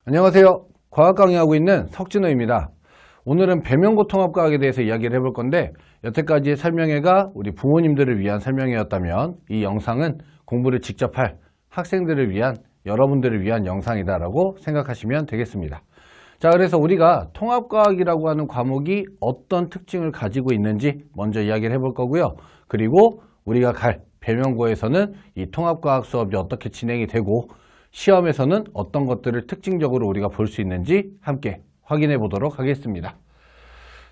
안녕하세요. 과학 강의하고 있는 석진호입니다. 오늘은 배명고 통합과학에 대해서 이야기를 해볼 건데, 여태까지의 설명회가 우리 부모님들을 위한 설명회였다면 이 영상은 공부를 직접 할 학생들을 위한, 여러분들을 위한 영상이다라고 생각하시면 되겠습니다. 자, 그래서 우리가 통합과학이라고 하는 과목이 어떤 특징을 가지고 있는지 먼저 이야기를 해볼 거고요. 그리고 우리가 갈 배명고에서는 이 통합과학 수업이 어떻게 진행이 되고 시험에서는 어떤 것들을 특징적으로 우리가 볼 수 있는지 함께 확인해 보도록 하겠습니다.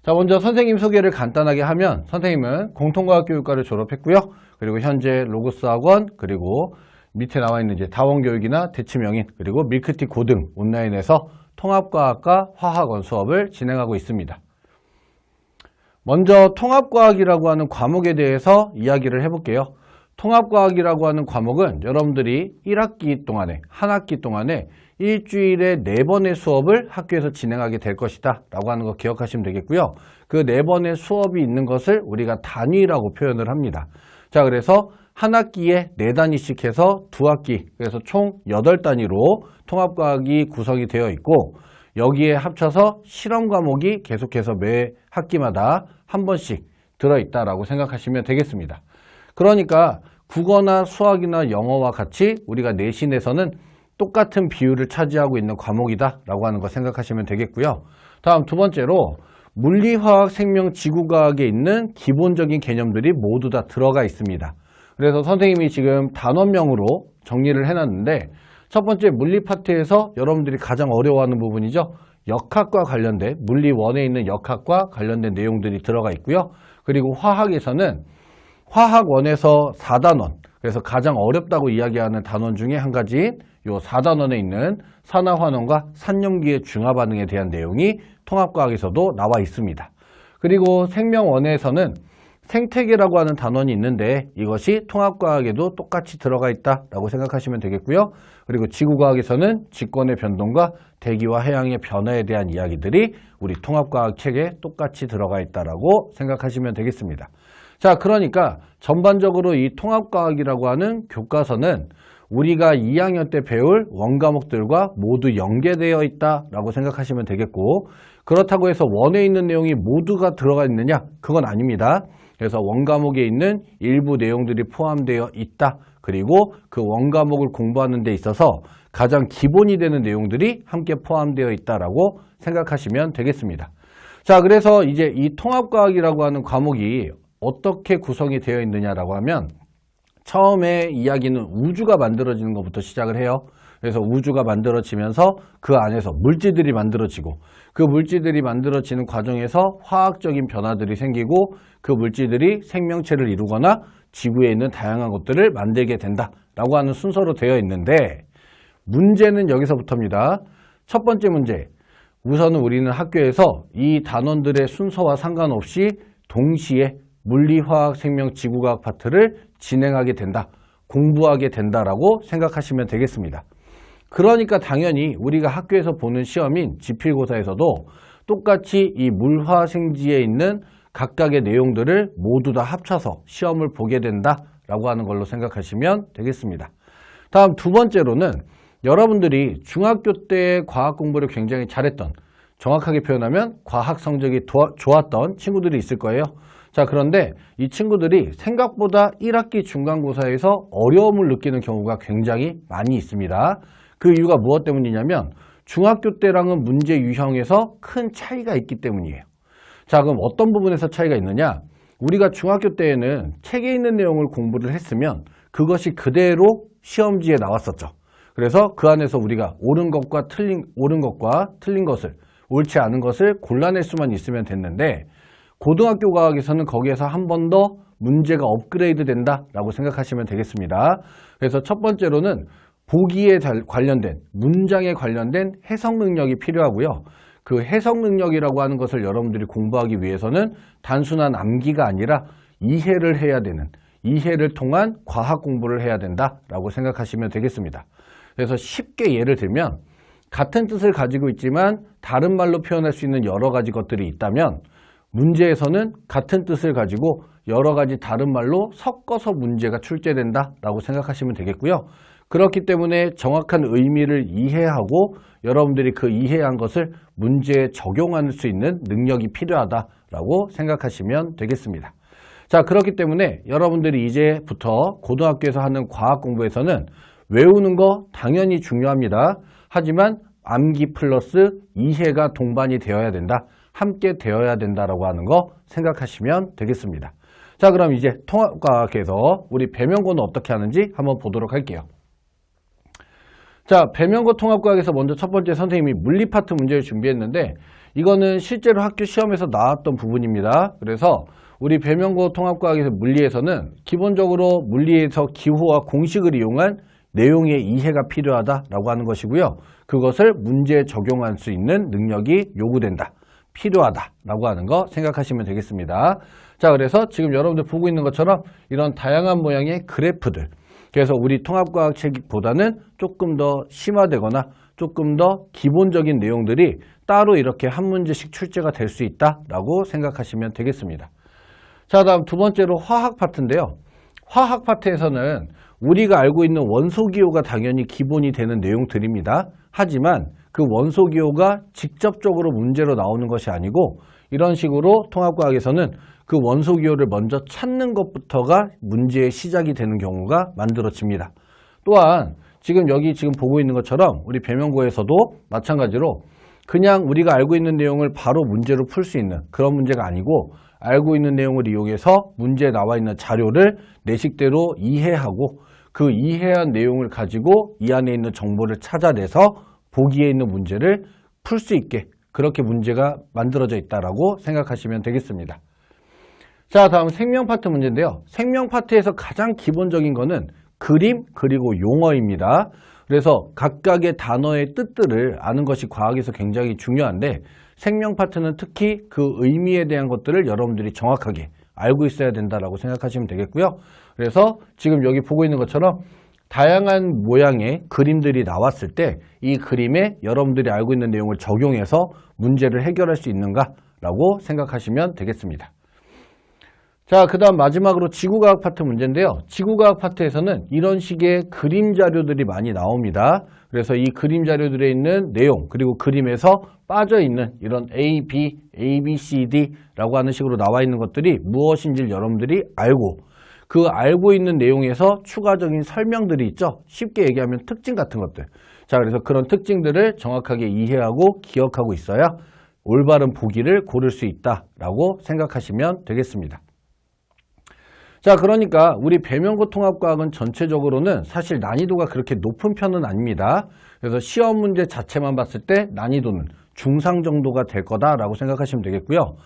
자, 먼저 선생님 소개를 간단하게 하면, 선생님은 공통과학교육과를 졸업했고요. 그리고 현재 로고스 학원, 그리고 밑에 나와 있는 이제 다원교육이나 대치명인, 그리고 밀크티 고등 온라인에서 통합과학과 화학원 수업을 진행하고 있습니다. 먼저 통합과학이라고 하는 과목에 대해서 이야기를 해볼게요. 통합과학이라고 하는 과목은 여러분들이 1학기 동안에, 한 학기 동안에 일주일에 4번의 수업을 학교에서 진행하게 될 것이다 라고 하는 거 기억하시면 되겠고요. 그 4번의 수업이 있는 것을 우리가 단위라고 표현을 합니다. 자, 그래서 한 학기에 4단위씩 해서 2학기, 그래서 총 8단위로 통합과학이 구성이 되어 있고, 여기에 합쳐서 실험 과목이 계속해서 매 학기마다 한 번씩 들어있다라고 생각하시면 되겠습니다. 그러니까 국어나 수학이나 영어와 같이 우리가 내신에서는 똑같은 비율을 차지하고 있는 과목이다 라고 하는 거 생각하시면 되겠고요. 다음 두 번째로 물리, 화학, 생명, 지구과학에 있는 기본적인 개념들이 모두 다 들어가 있습니다. 그래서 선생님이 지금 단원명으로 정리를 해놨는데, 첫 번째 물리 파트에서 여러분들이 가장 어려워하는 부분이죠. 역학과 관련된, 물리 1에 있는 역학과 관련된 내용들이 들어가 있고요. 그리고 화학에서는 화학 1에서 4단원, 그래서 가장 어렵다고 이야기하는 단원 중에 한 가지인 요 4단원에 있는 산화환원과 산염기의 중화 반응에 대한 내용이 통합과학에서도 나와 있습니다. 그리고 생명 1에서는 생태계라고 하는 단원이 있는데, 이것이 통합과학에도 똑같이 들어가 있다라고 생각하시면 되겠고요. 그리고 지구과학에서는 직권의 변동과 대기와 해양의 변화에 대한 이야기들이 우리 통합과학 책에 똑같이 들어가 있다라고 생각하시면 되겠습니다. 자, 그러니까 전반적으로 이 통합과학이라고 하는 교과서는 우리가 2학년 때 배울 원과목들과 모두 연계되어 있다라고 생각하시면 되겠고, 그렇다고 해서 원에 있는 내용이 모두가 들어가 있느냐? 그건 아닙니다. 그래서 원과목에 있는 일부 내용들이 포함되어 있다. 그리고 그 원과목을 공부하는 데 있어서 가장 기본이 되는 내용들이 함께 포함되어 있다라고 생각하시면 되겠습니다. 자, 그래서 이제 이 통합과학이라고 하는 과목이 어떻게 구성이 되어 있느냐라고 하면, 처음에 이야기는 우주가 만들어지는 것부터 시작을 해요. 그래서 우주가 만들어지면서 그 안에서 물질들이 만들어지고, 그 물질들이 만들어지는 과정에서 화학적인 변화들이 생기고, 그 물질들이 생명체를 이루거나 지구에 있는 다양한 것들을 만들게 된다라고 하는 순서로 되어 있는데, 문제는 여기서부터입니다. 첫 번째 문제, 우선은 우리는 학교에서 이 단원들의 순서와 상관없이 동시에 물리, 화학, 생명, 지구과학 파트를 진행하게 된다, 공부하게 된다라고 생각하시면 되겠습니다. 그러니까 당연히 우리가 학교에서 보는 시험인 지필고사에서도 똑같이 이 물화생지에 있는 각각의 내용들을 모두 다 합쳐서 시험을 보게 된다라고 하는 걸로 생각하시면 되겠습니다. 다음 두 번째로는 여러분들이 중학교 때 과학 공부를 굉장히 잘했던, 정확하게 표현하면 과학 성적이 좋았던 친구들이 있을 거예요. 자, 그런데 이 친구들이 생각보다 1학기 중간고사에서 어려움을 느끼는 경우가 굉장히 많이 있습니다. 그 이유가 무엇 때문이냐면, 중학교 때랑은 문제 유형에서 큰 차이가 있기 때문이에요. 자, 그럼 어떤 부분에서 차이가 있느냐? 우리가 중학교 때에는 책에 있는 내용을 공부를 했으면 그것이 그대로 시험지에 나왔었죠. 그래서 그 안에서 우리가 옳은 것과 틀린 것을, 옳지 않은 것을 골라낼 수만 있으면 됐는데, 고등학교 과학에서는 거기에서 한 번 더 문제가 업그레이드 된다라고 생각하시면 되겠습니다. 그래서 첫 번째로는 보기에 관련된, 문장에 관련된 해석 능력이 필요하고요. 그 해석 능력이라고 하는 것을 여러분들이 공부하기 위해서는 단순한 암기가 아니라 이해를 해야 되는, 이해를 통한 과학 공부를 해야 된다라고 생각하시면 되겠습니다. 그래서 쉽게 예를 들면, 같은 뜻을 가지고 있지만 다른 말로 표현할 수 있는 여러 가지 것들이 있다면, 문제에서는 같은 뜻을 가지고 여러 가지 다른 말로 섞어서 문제가 출제된다라고 생각하시면 되겠고요. 그렇기 때문에 정확한 의미를 이해하고 여러분들이 그 이해한 것을 문제에 적용할 수 있는 능력이 필요하다라고 생각하시면 되겠습니다. 자, 그렇기 때문에 여러분들이 이제부터 고등학교에서 하는 과학 공부에서는 외우는 거 당연히 중요합니다. 하지만 암기 플러스 이해가 동반이 되어야 된다. 함께 되어야 된다라고 하는 거 생각하시면 되겠습니다. 자, 그럼 이제 통합과학에서 우리 배명고는 어떻게 하는지 한번 보도록 할게요. 자, 배명고 통합과학에서 먼저 첫 번째 선생님이 물리 파트 문제를 준비했는데 이거는 실제로 학교 시험에서 나왔던 부분입니다. 그래서 우리 배명고 통합과학에서 물리에서는 기본적으로 물리에서 기호와 공식을 이용한 내용의 이해가 필요하다라고 하는 것이고요. 그것을 문제에 적용할 수 있는 능력이 요구된다. 필요하다라고 하는 거 생각하시면 되겠습니다. 자, 그래서 지금 여러분들 보고 있는 것처럼 이런 다양한 모양의 그래프들, 그래서 우리 통합과학 책보다는 조금 더 심화되거나 조금 더 기본적인 내용들이 따로 이렇게 한 문제씩 출제가 될 수 있다라고 생각하시면 되겠습니다. 자, 다음 두 번째로 화학 파트인데요. 화학 파트에서는 우리가 알고 있는 원소기호가 당연히 기본이 되는 내용들입니다. 하지만 그 원소기호가 직접적으로 문제로 나오는 것이 아니고 이런 식으로 통합과학에서는 그 원소기호를 먼저 찾는 것부터가 문제의 시작이 되는 경우가 만들어집니다. 또한 지금 여기 보고 있는 것처럼 우리 배명고에서도 마찬가지로 그냥 우리가 알고 있는 내용을 바로 문제로 풀 수 있는 그런 문제가 아니고 알고 있는 내용을 이용해서 문제에 나와 있는 자료를 내 식대로 이해하고 그 이해한 내용을 가지고 이 안에 있는 정보를 찾아내서 보기에 있는 문제를 풀 수 있게 그렇게 문제가 만들어져 있다라고 생각하시면 되겠습니다. 자, 다음 생명 파트 문제인데요. 생명 파트에서 가장 기본적인 거는 그림 그리고 용어입니다. 그래서 각각의 단어의 뜻들을 아는 것이 과학에서 굉장히 중요한데 생명 파트는 특히 그 의미에 대한 것들을 여러분들이 정확하게 알고 있어야 된다라고 생각하시면 되겠고요. 그래서 지금 여기 보고 있는 것처럼 다양한 모양의 그림들이 나왔을 때 이 그림에 여러분들이 알고 있는 내용을 적용해서 문제를 해결할 수 있는가라고 생각하시면 되겠습니다. 자, 그 다음 마지막으로 지구과학 파트 문제인데요. 지구과학 파트에서는 이런 식의 그림 자료들이 많이 나옵니다. 그래서 이 그림 자료들에 있는 내용 그리고 그림에서 빠져있는 이런 A, B, A, B, C, D라고 하는 식으로 나와 있는 것들이 무엇인지 여러분들이 알고 그 알고 있는 내용에서 추가적인 설명들이 있죠. 쉽게 얘기하면 특징 같은 것들. 자, 그래서 그런 특징들을 정확하게 이해하고 기억하고 있어야 올바른 보기를 고를 수 있다라고 생각하시면 되겠습니다. 자, 그러니까 우리 배명고 통합과학은 전체적으로는 사실 난이도가 그렇게 높은 편은 아닙니다. 그래서 시험 문제 자체만 봤을 때 난이도는 중상 정도가 될 거다라고 생각하시면 되겠고요.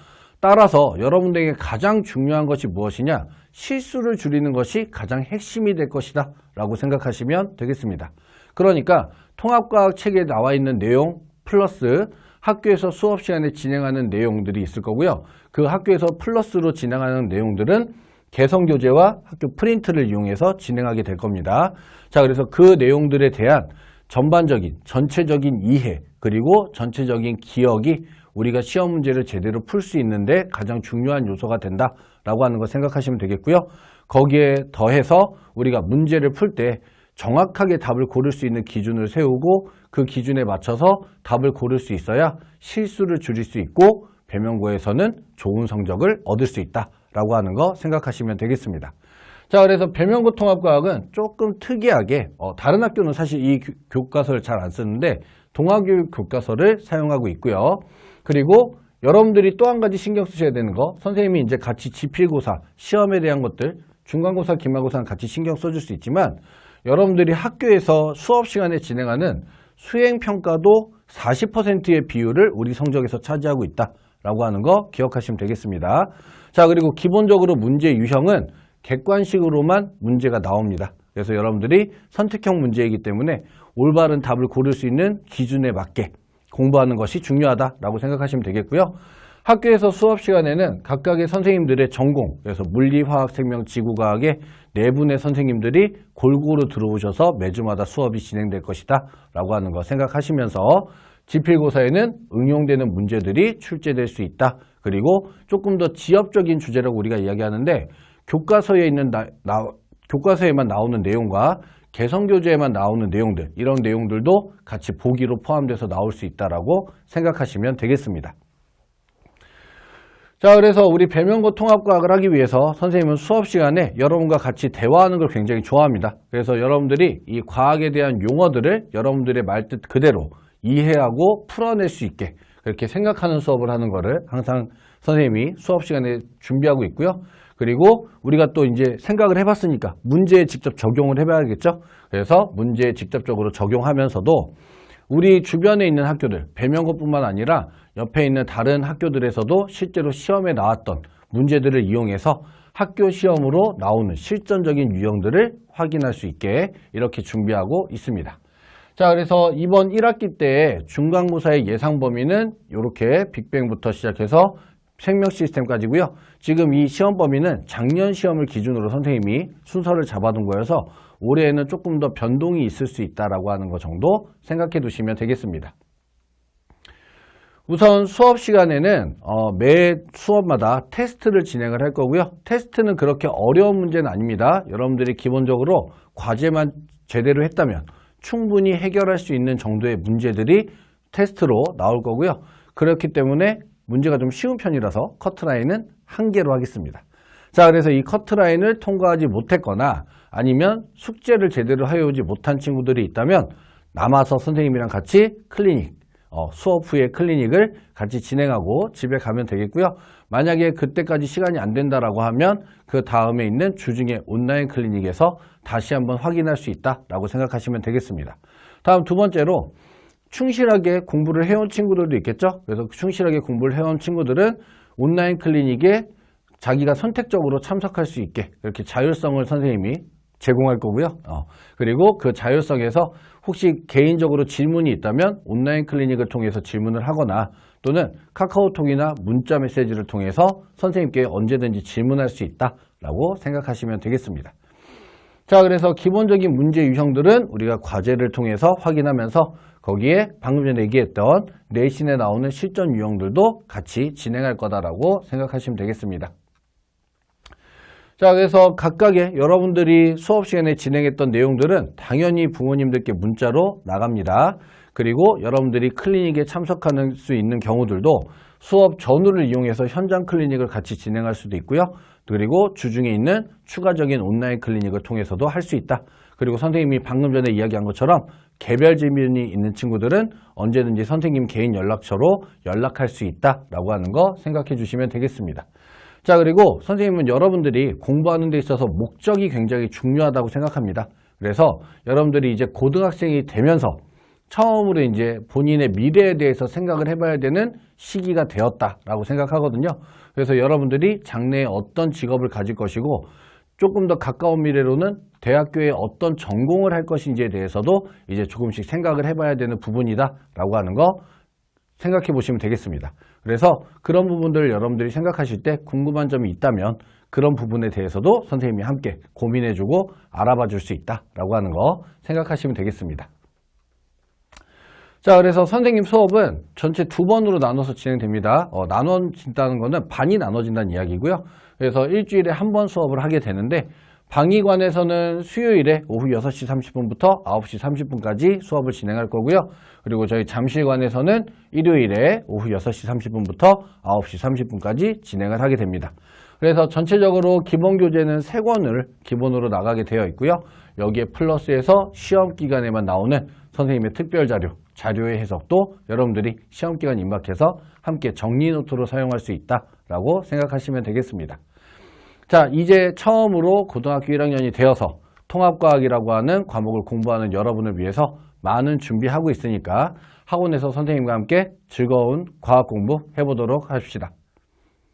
따라서 여러분들에게 가장 중요한 것이 무엇이냐? 실수를 줄이는 것이 가장 핵심이 될 것이다 라고 생각하시면 되겠습니다. 그러니까 통합과학 책에 나와 있는 내용 플러스 학교에서 수업 시간에 진행하는 내용들이 있을 거고요. 그 학교에서 플러스로 진행하는 내용들은 개성교재와 학교 프린트를 이용해서 진행하게 될 겁니다. 자, 그래서 그 내용들에 대한 전반적인 전체적인 이해 그리고 전체적인 기억이 우리가 시험 문제를 제대로 풀 수 있는데 가장 중요한 요소가 된다라고 하는 거 생각하시면 되겠고요. 거기에 더해서 우리가 문제를 풀 때 정확하게 답을 고를 수 있는 기준을 세우고 그 기준에 맞춰서 답을 고를 수 있어야 실수를 줄일 수 있고 배명고에서는 좋은 성적을 얻을 수 있다라고 하는 거 생각하시면 되겠습니다. 자, 그래서 배명고 통합과학은 조금 특이하게 다른 학교는 사실 이 교과서를 잘 안 쓰는데 동아교육 교과서를 사용하고 있고요. 그리고 여러분들이 또 한 가지 신경 쓰셔야 되는 거, 선생님이 이제 같이 지필고사, 시험에 대한 것들, 중간고사, 기말고사는 같이 신경 써줄 수 있지만 여러분들이 학교에서 수업 시간에 진행하는 수행평가도 40%의 비율을 우리 성적에서 차지하고 있다라고 하는 거 기억하시면 되겠습니다. 자, 그리고 기본적으로 문제 유형은 객관식으로만 문제가 나옵니다. 그래서 여러분들이 선택형 문제이기 때문에 올바른 답을 고를 수 있는 기준에 맞게 공부하는 것이 중요하다라고 생각하시면 되겠고요. 학교에서 수업 시간에는 각각의 선생님들의 전공, 그래서 물리, 화학, 생명, 지구과학의 4분의 선생님들이 골고루 들어오셔서 매주마다 수업이 진행될 것이다 라고 하는 거 생각하시면서 지필고사에는 응용되는 문제들이 출제될 수 있다. 그리고 조금 더 지엽적인 주제라고 우리가 이야기하는데 교과서에 있는 교과서에만 나오는 내용과 개성교재에만 나오는 내용들, 이런 내용들도 같이 보기로 포함돼서 나올 수 있다라고 생각하시면 되겠습니다. 자, 그래서 우리 배면고 통합과학을 하기 위해서 선생님은 수업 시간에 여러분과 같이 대화하는 걸 굉장히 좋아합니다. 그래서 여러분들이 이 과학에 대한 용어들을 여러분들의 말뜻 그대로 이해하고 풀어낼 수 있게 그렇게 생각하는 수업을 하는 거를 항상 선생님이 수업 시간에 준비하고 있고요. 그리고 우리가 또 이제 생각을 해봤으니까 문제에 직접 적용을 해봐야겠죠. 그래서 문제에 직접적으로 적용하면서도 우리 주변에 있는 학교들, 배면고뿐만 아니라 옆에 있는 다른 학교들에서도 실제로 시험에 나왔던 문제들을 이용해서 학교 시험으로 나오는 실전적인 유형들을 확인할 수 있게 이렇게 준비하고 있습니다. 자, 그래서 이번 1학기 때 중간고사의 예상 범위는 이렇게 빅뱅부터 시작해서 생명 시스템까지고요. 지금 이 시험 범위는 작년 시험을 기준으로 선생님이 순서를 잡아둔 거여서 올해에는 조금 더 변동이 있을 수 있다라고 하는 것 정도 생각해 두시면 되겠습니다. 우선 수업 시간에는 매 수업마다 테스트를 진행을 할 거고요. 테스트는 그렇게 어려운 문제는 아닙니다. 여러분들이 기본적으로 과제만 제대로 했다면 충분히 해결할 수 있는 정도의 문제들이 테스트로 나올 거고요. 그렇기 때문에 문제가 좀 쉬운 편이라서 커트라인은 1개로 하겠습니다. 자, 그래서 이 커트라인을 통과하지 못했거나 아니면 숙제를 제대로 해오지 못한 친구들이 있다면 남아서 선생님이랑 같이 클리닉, 수업 후에 클리닉을 같이 진행하고 집에 가면 되겠고요. 만약에 그때까지 시간이 안 된다라고 하면 그 다음에 있는 주중에 온라인 클리닉에서 다시 한번 확인할 수 있다라고 생각하시면 되겠습니다. 다음 두 번째로 충실하게 공부를 해온 친구들도 있겠죠. 그래서 충실하게 공부를 해온 친구들은 온라인 클리닉에 자기가 선택적으로 참석할 수 있게 이렇게 자율성을 선생님이 제공할 거고요. 그리고 그 자율성에서 혹시 개인적으로 질문이 있다면 온라인 클리닉을 통해서 질문을 하거나 또는 카카오톡이나 문자 메시지를 통해서 선생님께 언제든지 질문할 수 있다라고 생각하시면 되겠습니다. 자, 그래서 기본적인 문제 유형들은 우리가 과제를 통해서 확인하면서 거기에 방금 전에 얘기했던 내신에 나오는 실전 유형들도 같이 진행할 거다라고 생각하시면 되겠습니다. 자, 그래서 각각의 여러분들이 수업 시간에 진행했던 내용들은 당연히 부모님들께 문자로 나갑니다. 그리고 여러분들이 클리닉에 참석할 수 있는 경우들도 수업 전후를 이용해서 현장 클리닉을 같이 진행할 수도 있고요. 그리고 주중에 있는 추가적인 온라인 클리닉을 통해서도 할 수 있다. 그리고 선생님이 방금 전에 이야기한 것처럼 개별 질문이 있는 친구들은 언제든지 선생님 개인 연락처로 연락할 수 있다라고 하는 거 생각해 주시면 되겠습니다. 자, 그리고 선생님은 여러분들이 공부하는 데 있어서 목적이 굉장히 중요하다고 생각합니다. 그래서 여러분들이 이제 고등학생이 되면서 처음으로 이제 본인의 미래에 대해서 생각을 해봐야 되는 시기가 되었다라고 생각하거든요. 그래서 여러분들이 장래에 어떤 직업을 가질 것이고 조금 더 가까운 미래로는 대학교에 어떤 전공을 할 것인지에 대해서도 이제 조금씩 생각을 해봐야 되는 부분이다라고 하는 거 생각해 보시면 되겠습니다. 그래서 그런 부분들을 여러분들이 생각하실 때 궁금한 점이 있다면 그런 부분에 대해서도 선생님이 함께 고민해주고 알아봐 줄 수 있다라고 하는 거 생각하시면 되겠습니다. 자, 그래서 선생님 수업은 전체 2번으로 나눠서 진행됩니다. 나눠진다는 거는 반이 나눠진다는 이야기고요. 그래서 일주일에 1번 수업을 하게 되는데 방위관에서는 수요일에 오후 6시 30분부터 9시 30분까지 수업을 진행할 거고요. 그리고 저희 잠실관에서는 일요일에 오후 6시 30분부터 9시 30분까지 진행을 하게 됩니다. 그래서 전체적으로 기본 교재는 3권을 기본으로 나가게 되어 있고요. 여기에 플러스해서 시험 기간에만 나오는 선생님의 특별 자료의 해석도 여러분들이 시험 기간 임박해서 함께 정리 노트로 사용할 수 있다라고 생각하시면 되겠습니다. 자, 이제 처음으로 고등학교 1학년이 되어서 통합과학이라고 하는 과목을 공부하는 여러분을 위해서 많은 준비하고 있으니까 학원에서 선생님과 함께 즐거운 과학 공부 해보도록 합시다.